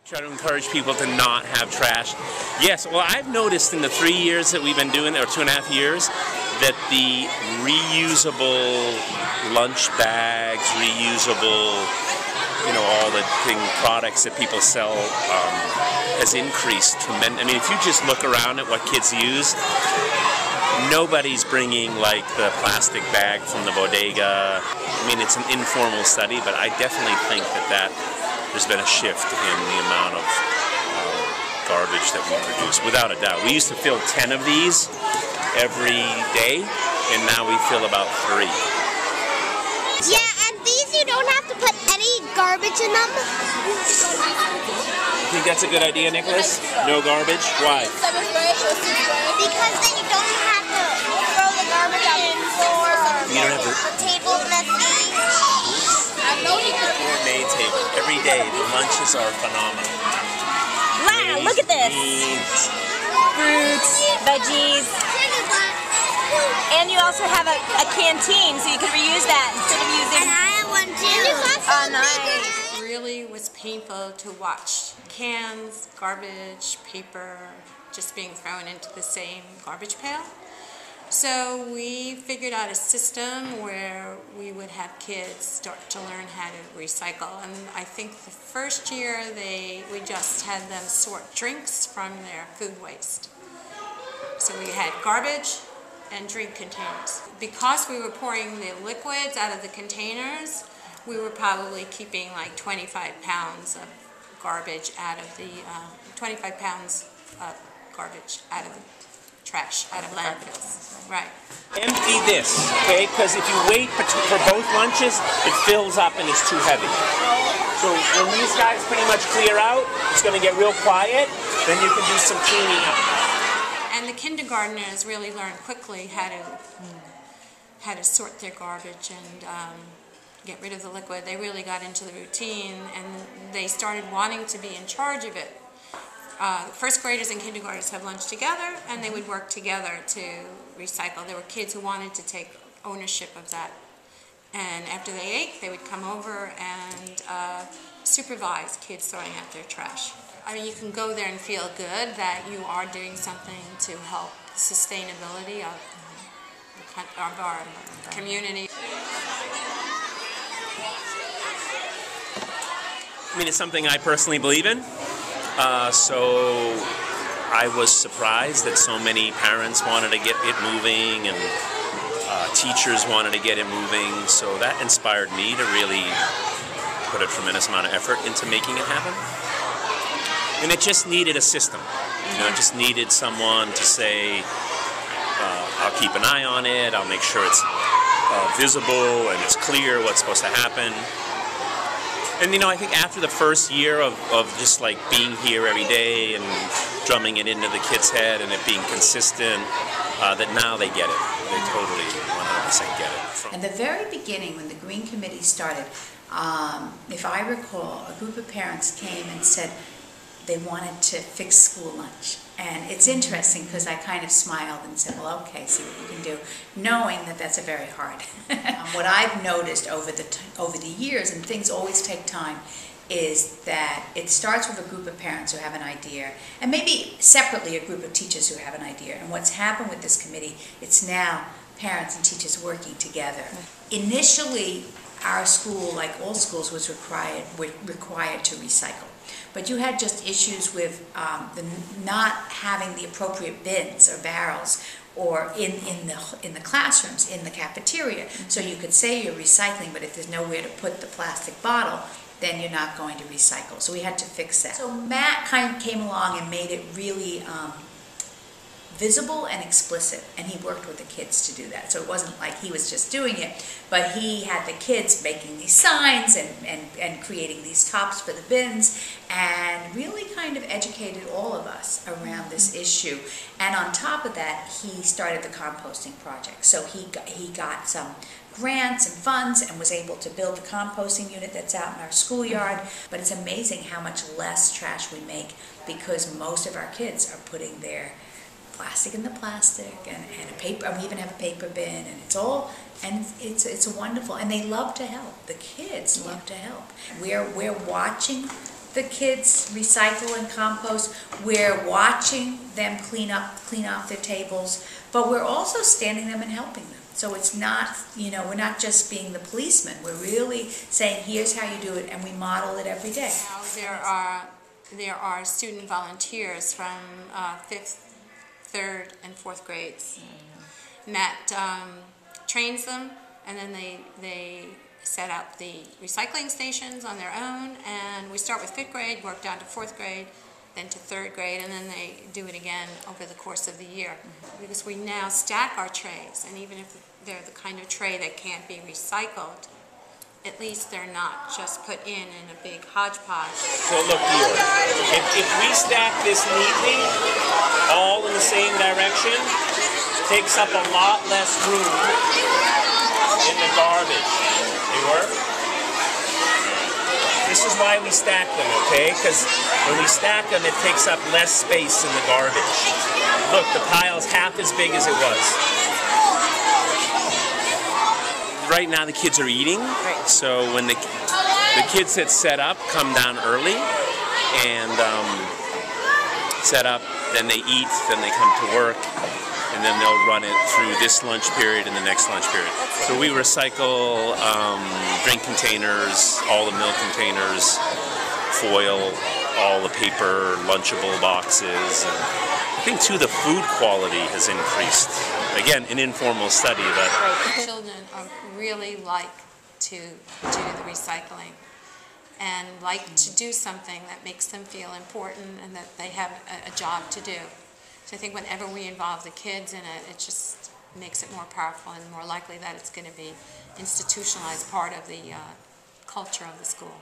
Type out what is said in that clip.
Try to encourage people to not have trash. Yes, well, I've noticed in the 3 years that we've been doing it, or 2.5 years, that the reusable lunch bags, reusable, all the products that people sell has increased tremendously. I mean, if you just look around at what kids use, nobody's bringing like the plastic bag from the bodega. I mean, it's an informal study, but I definitely think that there's been a shift in the amount of garbage that we produce, without a doubt. We used to fill 10 of these every day, and now we fill about 3. Yeah, and these you don't have to put any garbage in them. You think that's a good idea, Nicholas? No garbage? Why? Because then you don't have to throw the garbage on the floor or the table messy. Gourmet table. Every day, the lunches are phenomenal. Wow, look at this. Beans. Fruits, veggies. And you also have a canteen, so you can reuse that instead of using... And I have one too. Oh, nice. It really was painful to watch cans, garbage, paper, just being thrown into the same garbage pail. So we figured out a system where we would have kids start to learn how to recycle. And I think the first year we just had them sort drinks from their food waste. So we had garbage and drink containers. Because we were pouring the liquids out of the containers, we were probably keeping like 25 pounds of garbage out of the 25 pounds of garbage out of the trash, out of landfills. Right. Empty this, okay? Because if you wait for both lunches, it fills up and it's too heavy. So when these guys pretty much clear out, it's going to get real quiet, then you can do some cleaning up. And the kindergartners really learned quickly how to sort their garbage and get rid of the liquid. They really got into the routine and they started wanting to be in charge of it. First graders and kindergartners have lunch together, and they would work together to recycle. There were kids who wanted to take ownership of that. And after they ate, they would come over and supervise kids throwing out their trash. I mean, you can go there and feel good that you are doing something to help the sustainability of our community. I mean, it's something I personally believe in. So I was surprised that so many parents wanted to get it moving and teachers wanted to get it moving. So that inspired me to really put a tremendous amount of effort into making it happen. And it just needed a system. It just needed someone to say, I'll keep an eye on it, I'll make sure it's visible and it's clear what's supposed to happen. And I think after the first year of just like being here every day and drumming it into the kids' head and it being consistent, that now they get it. They totally 100% get it. In the very beginning, when the Green Committee started, if I recall, a group of parents came and said they wanted to fix school lunch. And it's interesting because I kind of smiled and said, well, okay, see what you can do, knowing that that's a very hard. What I've noticed over the years, and things always take time, is that it starts with a group of parents who have an idea, and maybe separately a group of teachers who have an idea. And what's happened with this committee, it's now parents and teachers working together. Initially, our school, like all schools, was required to recycle. But you had just issues with not having the appropriate bins or barrels or in the classrooms, in the cafeteria. So you could say you're recycling, but if there's nowhere to put the plastic bottle, then you're not going to recycle. So we had to fix that. So Matt kind of came along and made it really visible and explicit, and he worked with the kids to do that. So it wasn't like he was just doing it, but he had the kids making these signs and creating these tops for the bins, and really kind of educated all of us around this issue. And on top of that, he started the composting project. So he got some grants and funds and was able to build the composting unit that's out in our schoolyard. But it's amazing how much less trash we make because most of our kids are putting their plastic in the plastic and a paper, and we even have a paper bin, and it's a wonderful, and they love to help. The kids love to help. We're watching the kids recycle and compost. We're watching them clean off their tables, but we're also standing them and helping them. So it's not, we're not just being the policeman. We're really saying, here's how you do it, and we model it every day. Now there are student volunteers from 5th, 3rd, and 4th grades. Matt trains them, and then they set up the recycling stations on their own, and we start with 5th grade, work down to 4th grade, then to 3rd grade, and then they do it again over the course of the year. Because we now stack our trays, and even if they're the kind of tray that can't be recycled, at least they're not just put in a big hodgepodge. So look here, if we stack this neatly, all in the same direction, takes up a lot less room in the garbage. They work? This is why we stack them, okay? Because when we stack them, it takes up less space in the garbage. Look, the pile's half as big as it was. Right now the kids are eating, so when the kids that set up come down early and set up, then they eat, then they come to work, and then they'll run it through this lunch period and the next lunch period. So we recycle drink containers, all the milk containers, foil, all the paper, Lunchable boxes. And I think too the food quality has increased. Again, an informal study that Children really like to do the recycling and like to do something that makes them feel important and that they have a job to do. So I think whenever we involve the kids in it, it just makes it more powerful and more likely that it's going to be institutionalized part of the culture of the school.